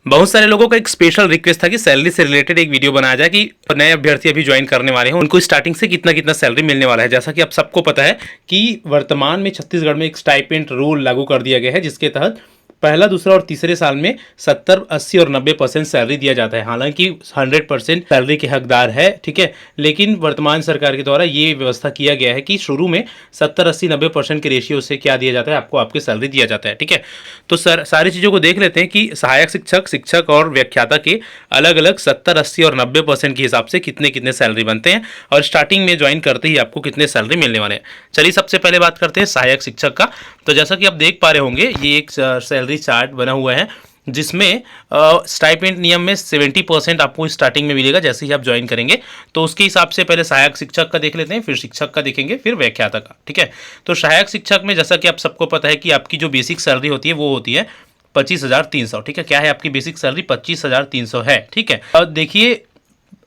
बहुत सारे लोगों का एक स्पेशल रिक्वेस्ट था कि सैलरी से रिलेटेड एक वीडियो बनाया जाए कि नए अभ्यर्थी अभी ज्वाइन करने वाले हैं उनको स्टार्टिंग से कितना कितना सैलरी मिलने वाला है। जैसा कि आप सबको पता है कि वर्तमान में छत्तीसगढ़ में एक स्टाइपेंड रूल लागू कर दिया गया है, जिसके तहत पहला, दूसरा और तीसरे साल में 70, 80 और 90% सैलरी दिया जाता है। हालांकि 100% सैलरी के हकदार है, ठीक है, लेकिन वर्तमान सरकार के द्वारा ये व्यवस्था किया गया है कि शुरू में 70, 80, 90% के रेशियो से क्या दिया जाता है, आपको आपकी सैलरी दिया जाता है, ठीक है। तो सर सारी चीज़ों को देख लेते हैं कि सहायक शिक्षक, शिक्षक और व्याख्याता के अलग अलग 70, 80 और 90% के हिसाब से कितने कितने सैलरी बनते हैं और स्टार्टिंग में ज्वाइन करते ही आपको कितने सैलरी मिलने वाले हैं। चलिए सबसे पहले बात करते हैं सहायक शिक्षक का। तो जैसा कि आप देख पा रहे होंगे, ये एक सैलरी चार्ट बना हुआ है जिसमें स्टाइपेंड नियम में 70% आपको स्टार्टिंग में मिलेगा जैसे ही आप ज्वाइन करेंगे। तो उसके हिसाब से पहले सहायक शिक्षक का देख लेते हैं, फिर शिक्षक का देखेंगे, फिर व्याख्याता का, ठीक है। तो सहायक शिक्षक में जैसा कि आप सबको पता है कि आपकी जो बेसिक सैलरी होती है वो होती है 25,300, ठीक है। क्या है आपकी बेसिक सैलरी? 25,300 है, ठीक है। अब देखिए,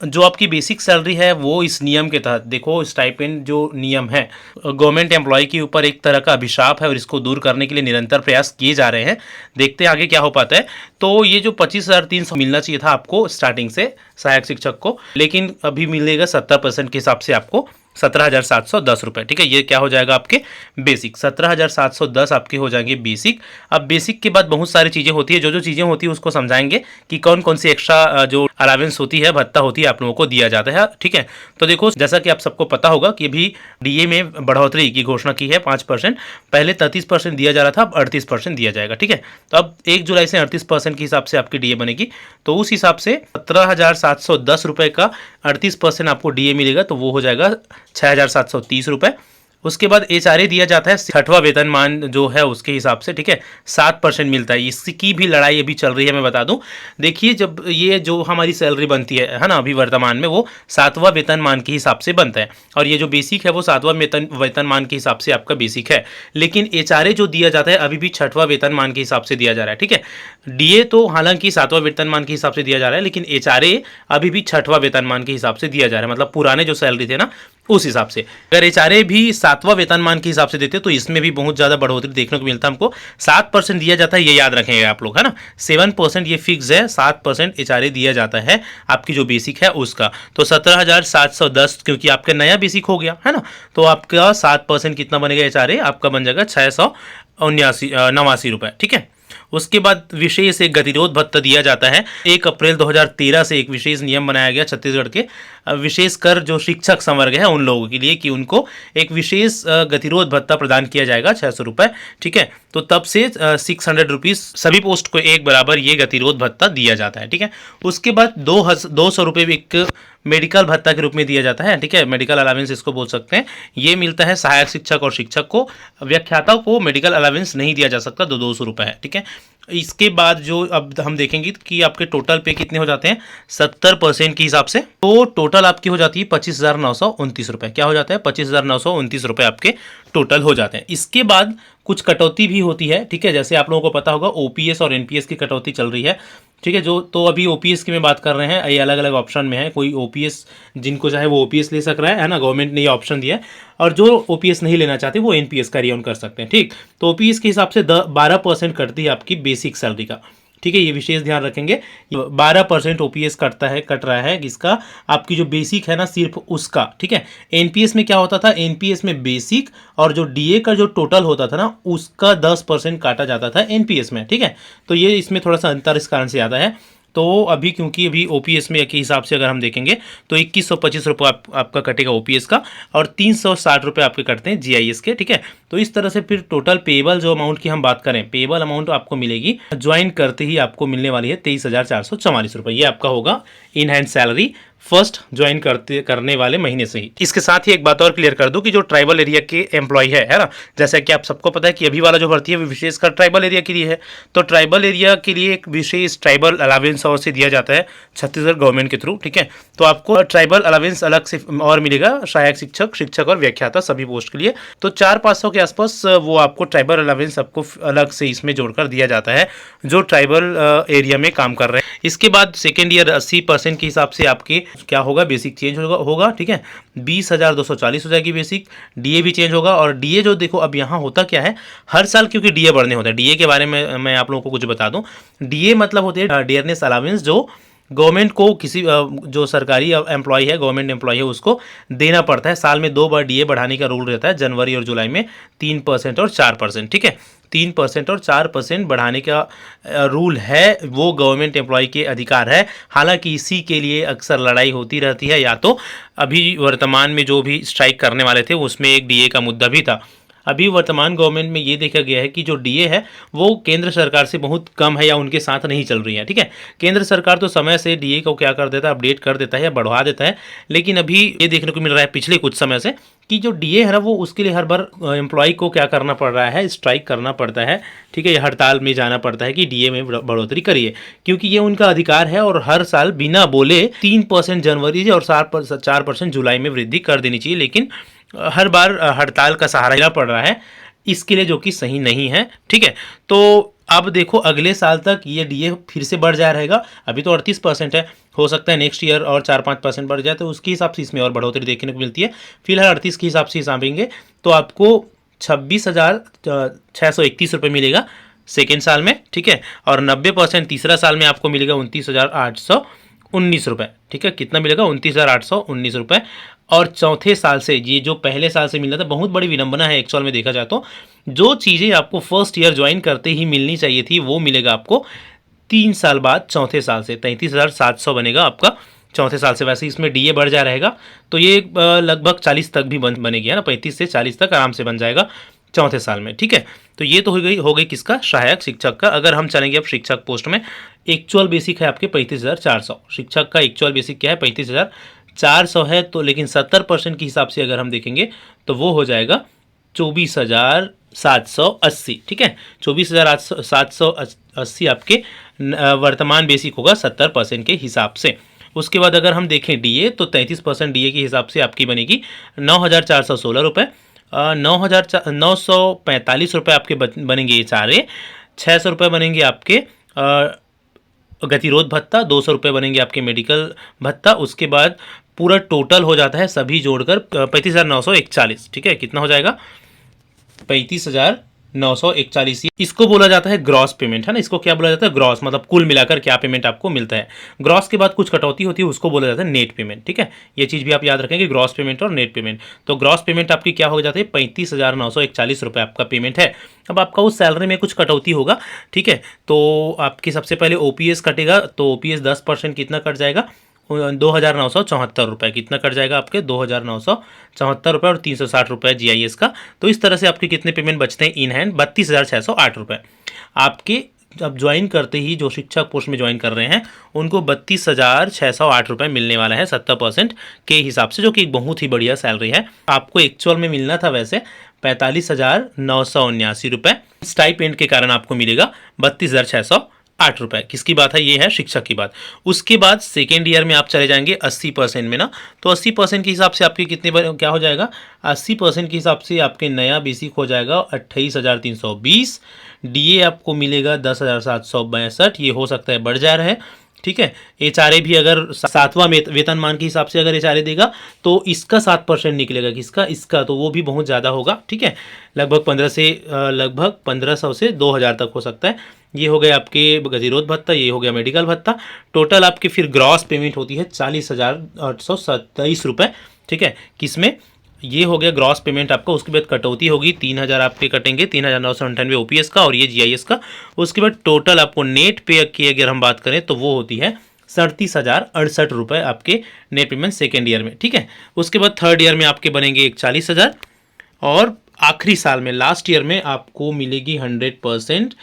जो आपकी बेसिक सैलरी है वो इस नियम के तहत, देखो स्टाइपेंड जो नियम है गवर्नमेंट एम्प्लॉय के ऊपर एक तरह का अभिशाप है और इसको दूर करने के लिए निरंतर प्रयास किए जा रहे हैं। देखते हैं आगे क्या हो पाता है। तो ये जो 25,300 मिलना चाहिए था आपको स्टार्टिंग से सहायक शिक्षक को, लेकिन अभी मिलेगा 70% के हिसाब से आपको 17,710 रुपये, ठीक है। ये क्या हो जाएगा आपके बेसिक, 17,710 आपके हो जाएंगे बेसिक। अब बेसिक के बाद बहुत सारी चीज़ें होती है, जो जो चीज़ें होती है उसको समझाएंगे कि कौन कौन सी एक्स्ट्रा जो अलावेंस होती है, भत्ता होती है, आप लोगों को दिया जाता है, ठीक है। तो देखो, जैसा कि आप सबको पता होगा कि अभी डीए में बढ़ोतरी की घोषणा की है 5%। पहले 33% दिया जा रहा था, अब 38% दिया जाएगा, ठीक है। तो अब 1 जुलाई से 38% के हिसाब से आपकी डीए बनेगी। तो उस हिसाब से 17,710 रुपये का 38% आपको डीए मिलेगा, तो वो हो जाएगा 6,730 रुपये। उसके बाद एचआरए दिया जाता है 6वां वेतनमान जो है उसके हिसाब से, ठीक है, 7% मिलता है। इसकी भी लड़ाई अभी चल रही है, मैं बता दूं। देखिए, जब ये जो हमारी सैलरी बनती है ना, अभी वर्तमान में वो 7वां वेतनमान के हिसाब से बनता है और ये जो बेसिक है वो 7वां वेतनमान के हिसाब से आपका बेसिक है। लेकिन एचआरए जो दिया जाता है अभी भी 6वां वेतनमान के हिसाब से दिया जा रहा है, ठीक है। डीए तो हालांकि 7वां वेतनमान के हिसाब से दिया जा रहा है, लेकिन एचआरए अभी भी 6वां वेतनमान के हिसाब से दिया जा रहा है, मतलब पुराने जो सैलरी थे ना उस हिसाब से। अगर एचआरए भी 7वां वेतनमान के हिसाब से देते तो इसमें भी बहुत ज़्यादा बढ़ोतरी देखने को मिलता। हमको 7% दिया जाता है, ये याद रखेंगे आप लोग, है ना। 7% ये फिक्स है, 7% एचआरए दिया जाता है आपकी जो बेसिक है उसका। तो 17,710 क्योंकि आपका नया बेसिक हो गया है ना, तो आपका 7% कितना बनेगा एचआरए? आपका बन जाएगा 689 रुपये, ठीक है। उसके बाद विशेष एक गतिरोध भत्ता दिया जाता है। 1 अप्रैल 2013 से एक विशेष नियम बनाया गया छत्तीसगढ़ के, विशेषकर जो शिक्षक संवर्ग है उन लोगों के लिए, कि उनको एक विशेष गतिरोध भत्ता प्रदान किया जाएगा 600 रुपये, ठीक है। तो तब से 600 रुपीज़ सभी पोस्ट को एक बराबर ये गतिरोध भत्ता दिया जाता है, ठीक है। उसके बाद 200 रुपये एक मेडिकल भत्ता के रूप में दिया जाता है, ठीक है, मेडिकल अलावेंस इसको बोल सकते हैं। ये मिलता है सहायक शिक्षक और शिक्षक को। व्याख्याता को मेडिकल अलावेंस नहीं दिया जा सकता, 200 रुपये है, ठीक है। इसके बाद जो अब हम देखेंगे कि आपके टोटल पे कितने हो जाते हैं 70% के हिसाब से, तो टोटल आपकी हो जाती है 25,929 रुपये। क्या हो जाता है? 25,929 रुपये आपके टोटल हो जाते हैं। इसके बाद कुछ कटौती भी होती है, ठीक है। जैसे आप लोगों को पता होगा ओपीएस और एनपीएस की कटौती चल रही है, ठीक है। जो तो अभी ओपीएस की मैं बात कर रहे हैं, ये अलग अलग ऑप्शन में है। कोई ओपीएस जिनको चाहे वो ओपीएस ले सक रहा है ना, गवर्नमेंट ने ये ऑप्शन दिया है। और जो ओपीएस नहीं लेना चाहते वो एनपीएस का रिऑन कर सकते हैं, ठीक। तो ओपीएस के हिसाब से 12% कटती है आपकी बेसिक सैलरी का, ठीक है। ये विशेष ध्यान रखेंगे, 12% ओपीएस कट रहा है किसका? आपकी जो बेसिक है ना, सिर्फ उसका, ठीक है। एनपीएस में क्या होता था? एनपीएस में बेसिक और जो डीए का जो टोटल होता था ना उसका 10% काटा जाता था एनपीएस में, ठीक है। तो ये इसमें थोड़ा सा अंतर इस कारण से आता है। तो अभी क्योंकि अभी ओपीएस में के हिसाब से अगर हम देखेंगे तो 2125 रुपये आपका कटेगा ओपीएस का और 360 रुपये आपके कटते हैं जीआईएस के, ठीक है। तो इस तरह से फिर टोटल पेएबल जो अमाउंट की हम बात करें, पेएबल अमाउंट आपको मिलेगी ज्वाइन करते ही आपको मिलने वाली है 23,444 रुपये। ये आपका होगा in hand salary first join करने वाले महीने से ही। इसके साथ ही एक बात और क्लियर कर दूं कि जो ट्राइबल एरिया के एम्प्लॉय है ना, जैसा कि आप सबको पता है कि अभी वाला जो भर्ती है वो विशेषकर ट्राइबल एरिया के लिए है। तो ट्राइबल एरिया के लिए एक विशेष ट्राइबल अलावेंस और से दिया जाता है छत्तीसगढ़ गवर्नमेंट के थ्रू, ठीक है। तो आपको ट्राइबल अलावेंस अलग से और मिलेगा सहायक शिक्षक, शिक्षक और व्याख्याता सभी पोस्ट के लिए। तो 400-500 के आसपास वो आपको ट्राइबल अलावेंस आपको अलग से इसमें जोड़कर दिया जाता है जो ट्राइबल एरिया में काम कर रहे हैं। इसके बाद सेकेंड ईयर 80% के हिसाब से आपके क्या होगा, बेसिक चेंज होगा ठीक है, 20,240 हो जाएगी बेसिक। डीए भी चेंज होगा। और डीए जो देखो अब यहाँ होता क्या है, हर साल क्योंकि डीए बढ़ने होते हैं, डीए के बारे में मैं आप लोगों को कुछ बता दूं। डीए मतलब होते हैं डियरनेस अलावेंस, जो गवर्नमेंट को किसी जो सरकारी एम्प्लॉय है, गवर्नमेंट एम्प्लॉय है, उसको देना पड़ता है। साल में 2 बार डीए बढ़ाने का रूल रहता है, जनवरी और जुलाई में 3% और 4%। ठीक है, 3% और 4% बढ़ाने का रूल है, वो गवर्नमेंट एम्प्लॉय के अधिकार है। हालांकि इसी के लिए अक्सर लड़ाई होती रहती है, या तो अभी वर्तमान में जो भी स्ट्राइक करने वाले थे उसमें एक डीए का मुद्दा भी था। अभी वर्तमान गवर्नमेंट में ये देखा गया है कि जो डीए है वो केंद्र सरकार से बहुत कम है या उनके साथ नहीं चल रही है। ठीक है, केंद्र सरकार तो समय से डीए को क्या कर देता है, अपडेट कर देता है या बढ़वा देता है, लेकिन अभी ये देखने को मिल रहा है पिछले कुछ समय से कि जो डीए है ना, वो उसके लिए हर बार एम्प्लॉय को क्या करना पड़ रहा है, स्ट्राइक करना पड़ता है। ठीक है, ये हड़ताल में जाना पड़ता है कि डीए में बढ़ोतरी करिए, क्योंकि ये उनका अधिकार है और हर साल बिना बोले 3% जनवरी से और 4% जुलाई में वृद्धि कर देनी चाहिए। लेकिन हर बार हड़ताल का सहारा लेना पड़ रहा है इसके लिए, जो कि सही नहीं है। ठीक है, तो अब देखो अगले साल तक ये डीए फिर से बढ़ जा रहेगा। अभी तो 38% है, हो सकता है नेक्स्ट ईयर और 4-5% बढ़ जाए, तो उसके हिसाब से इसमें और बढ़ोतरी देखने को मिलती है। फिलहाल 38 के हिसाब से हिसाबेंगे तो आपको 26,631 रुपये मिलेगा सेकेंड साल में। ठीक है, और 90% तीसरा साल में आपको मिलेगा 29,819 रुपये। ठीक है, कितना मिलेगा, 29,819 रुपये। और चौथे साल से, ये जो पहले साल से मिलना था, बहुत बड़ी विडंबना है एक्चुअल में देखा जाए तो। जो चीज़ें आपको फर्स्ट ईयर ज्वाइन करते ही मिलनी चाहिए थी वो मिलेगा आपको 3 साल बाद, चौथे साल से 33,700 बनेगा आपका चौथे साल से। वैसे इसमें डीए बढ़ जा रहेगा तो ये लगभग 40 तक भी बनेगी, है ना, 35 से 40 तक आराम से बन जाएगा चौथे साल में। ठीक है, तो ये तो हो गई किसका, सहायक शिक्षक का। अगर हम चलेंगे अब शिक्षक पोस्ट में, एक्चुअल बेसिक है आपके 35,400। शिक्षक का एक्चुअल बेसिक क्या है, 35,400 है। तो लेकिन 70% के हिसाब से अगर हम देखेंगे तो वो हो जाएगा 24,780। ठीक है, 24,780 आपके वर्तमान बेसिक होगा 70% के हिसाब से। उसके बाद अगर हम देखें डीए, तो 33% डीए के हिसाब से आपकी बनेगी 9,416 रुपये। 9,945 रुपये आपके बनेंगे HRA, 600 रुपये बनेंगे आपके गतिरोध भत्ता, 200 रुपये बनेंगे आपके मेडिकल भत्ता। उसके बाद पूरा टोटल हो जाता है सभी जोड़कर 35,941। ठीक है, कितना हो जाएगा, 35,941। इसको बोला जाता है ग्रॉस पेमेंट, है ना। इसको क्या बोला जाता है, ग्रॉस, मतलब कुल मिलाकर क्या पेमेंट आपको मिलता है। ग्रॉस के बाद कुछ कटौती होती है, उसको बोला जाता है नेट पेमेंट। ठीक है, ये चीज़ भी आप याद रखेंगे, ग्रॉस पेमेंट और नेट पेमेंट। तो ग्रॉस पेमेंट आपकी क्या हो जाती है, 35,941 रुपये आपका पेमेंट है। अब आपका उस सैलरी में कुछ कटौती होगा। ठीक है, तो आपकी सबसे पहले ओपीएस कटेगा, तो ओपीएस 10% कितना कट जाएगा, 2,974 रुपये। कितना कट जाएगा आपके, 2,974 रुपये और 360 रुपये जीआईएस का। तो इस तरह से आपके कितने पेमेंट बचते हैं इन हैंड, 32,608 रुपये। आपके अब ज्वाइन करते ही जो शिक्षक पोस्ट में ज्वाइन कर रहे हैं उनको 32,608 रुपये मिलने वाला है 70% के हिसाब से, जो कि एक बहुत ही बढ़िया सैलरी है। आपको एक्चुअल में मिलना था वैसे 45,979 रुपये, स्टाइपेंड के कारण आपको मिलेगा 32,608 रुपये। किसकी बात है, ये है शिक्षक की बात। उसके बाद सेकेंड ईयर में आप चले जाएंगे 80% में ना, तो 80% के हिसाब से आपके कितने क्या हो जाएगा, 80% के हिसाब से आपके नया बेसिक हो जाएगा 28,320। डीए आपको मिलेगा 10,762। ये हो सकता है बढ़ जा रहा है। ठीक है, HRA भी अगर 7वां वेतनमान के हिसाब से अगर HRA देगा तो इसका 7% निकलेगा, किसका, इसका, तो वो भी बहुत ज़्यादा होगा। ठीक है, लगभग 1500 से 2,000 तक हो सकता है। ये हो गए आपके गतिरोध भत्ता, ये हो गया मेडिकल भत्ता। टोटल आपके फिर ग्रॉस पेमेंट होती है 40,827 रुपये। ठीक है, किसमें, ये हो गया ग्रॉस पेमेंट आपका। उसके बाद कटौती होगी 3,000 आपके कटेंगे, 3,998 ओपीएस का और ये जीआईएस का। उसके बाद टोटल आपको नेट पे की अगर हम बात करें तो वो होती है 37,068 रुपये आपके नेट पेमेंट सेकेंड ईयर में। ठीक है, उसके बाद थर्ड ईयर में आपके बनेंगे 41,000 और आखिरी साल में लास्ट ईयर में आपको मिलेगी 100%।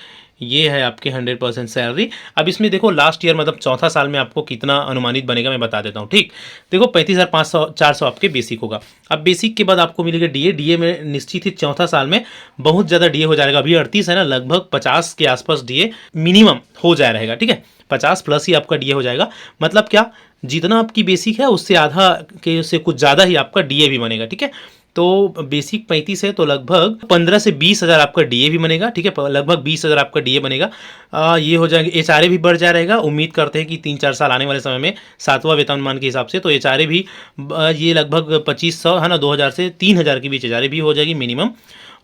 ये है आपके 100% सैलरी। अब इसमें देखो लास्ट ईयर मतलब चौथा साल में आपको कितना अनुमानित बनेगा मैं बता देता हूँ। ठीक, देखो 35,400 आपके बेसिक होगा। अब बेसिक के बाद आपको मिलेगा डीए। डीए में निश्चित ही चौथा साल में बहुत ज़्यादा डीए हो जाएगा। अभी 38 है ना, लगभग 50 के आसपास डीए मिनिमम हो जा रहेगा। ठीक है, 50 प्लस ही आपका डीए हो जाएगा। मतलब क्या, जितना आपकी बेसिक है उससे आधा के से कुछ ज़्यादा ही आपका डीए भी बनेगा। ठीक है, तो बेसिक 35 है तो लगभग 15 से 20,000 आपका डीए भी बनेगा, ठीक है, लगभग 20,000 आपका डीए बनेगा। ये हो जाएगा, एचआरए भी बढ़ जा रहेगा। उम्मीद करते हैं कि 3-4 साल आने वाले समय में 7वां वेतनमान के हिसाब से तो एचआरए भी ये लगभग 2500 है ना, 2000 से 3000 के बीच एचआरए भी हो जाएगी मिनिमम।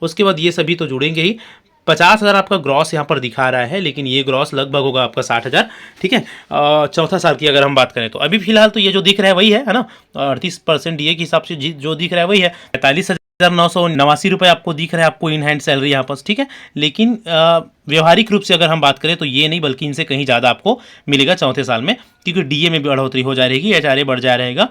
उसके बाद ये सभी तो जुड़ेंगे ही। 50,000 आपका ग्रॉस यहाँ पर दिखा रहा है, लेकिन ये ग्रॉस लगभग होगा आपका 60,000, ठीक है। चौथा साल की अगर हम बात करें तो अभी फिलहाल तो ये जो दिख रहा है वही है ना, 38% डीए के हिसाब से जो दिख रहा है वही है। 45,989 रुपये आपको दिख रहा है, आपको इन हैंड सैलरी यहाँ पर, ठीक है। लेकिन व्यवहारिक रूप से अगर हम बात करें तो ये नहीं, बल्कि इनसे कहीं ज़्यादा आपको मिलेगा चौथे साल में, क्योंकि डीए में भी बढ़ोतरी हो जा रहेगी, एचआरए बढ़ जा रहेगा,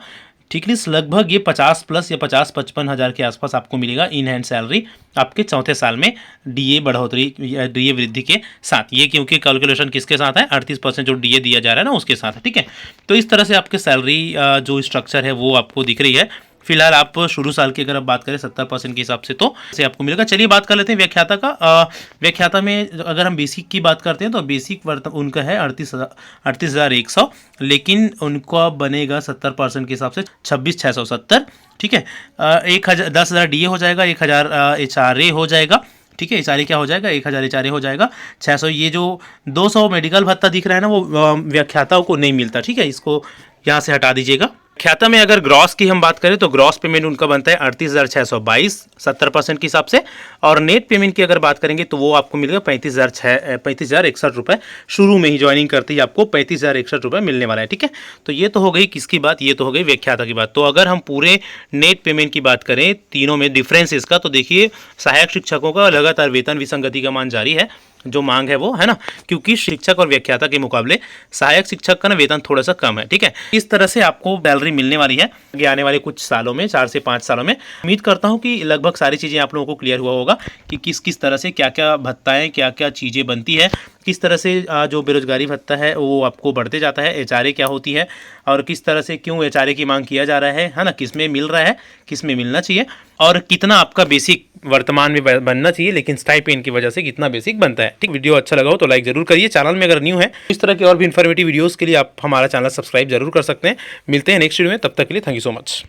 ठीक है। लगभग ये 50 प्लस या 50-55 हज़ार के आसपास आपको मिलेगा इन हैंड सैलरी आपके चौथे साल में, डीए बढ़ोतरी या डीए वृद्धि के साथ। ये क्योंकि कैलकुलेशन किसके साथ है, 38% जो डीए दिया जा रहा है ना उसके साथ है, ठीक है। तो इस तरह से आपके सैलरी जो स्ट्रक्चर है वो आपको दिख रही है। फिलहाल आप शुरू साल की अगर आप बात करें 70% के हिसाब से तो से आपको मिलेगा। चलिए बात कर लेते हैं व्याख्याता का। व्याख्याता में अगर हम बेसिक की बात करते हैं तो बेसिक उनका है 38,100, लेकिन उनका बनेगा 70% के हिसाब से 26,670, ठीक है। 10,000 डीए हो जाएगा, 1,000 एचआरए हो जाएगा, ठीक है। एचआरए क्या हो जाएगा, 1,000 एचआरए हो जाएगा, 600 ये जो 200 मेडिकल भत्ता दिख रहा है ना वो व्याख्याताओं को नहीं मिलता, ठीक है। इसको यहाँ से हटा दीजिएगा। व्याख्याता में अगर ग्रॉस की हम बात करें तो ग्रॉस पेमेंट उनका बनता है 38,622 70% के हिसाब से, और नेट पेमेंट की अगर बात करेंगे तो वो आपको मिलेगा 35,061 रुपये। शुरू में ही ज्वाइनिंग करते ही आपको 35,061 रुपये मिलने वाला है, ठीक है। तो ये तो हो गई किसकी बात, ये तो हो गई व्याख्याता की बात। तो अगर हम पूरे नेट पेमेंट की बात करें तीनों में डिफरेंस इसका, तो देखिए सहायक शिक्षकों का लगातार वेतन विसंगति का मान जारी है, जो मांग है वो है ना, क्योंकि शिक्षक और व्याख्याता के मुकाबले सहायक शिक्षक का ना वेतन थोड़ा सा कम है, ठीक है। इस तरह से आपको सैलरी मिलने वाली है आगे आने वाले कुछ सालों में, 4 से 5 सालों में। उम्मीद करता हूं कि लगभग सारी चीज़ें आप लोगों को क्लियर हुआ होगा कि किस किस तरह से क्या क्या भत्ताएं, क्या क्या चीज़ें बनती है, किस तरह से जो बेरोजगारी भत्ता है वो आपको बढ़ते जाता है, एचआरए क्या होती है, और किस तरह से क्यों एचआरए की मांग किया जा रहा है ना, किस में मिल रहा है, किस में मिलना चाहिए, और कितना आपका बेसिक वर्तमान में बनना चाहिए, लेकिन स्टाइपेंड की वजह से कितना बेसिक बनता है, ठीक। वीडियो अच्छा लगा हो तो लाइक जरूर करिए। चैनल में अगर न्यू है इस तरह के और भी इन्फॉर्मेटिव वीडियोस के लिए आप हमारा चैनल सब्सक्राइब जरूर कर सकते हैं। मिलते हैं नेक्स्ट वीडियो में, तब तक के लिए थैंक यू सो मच।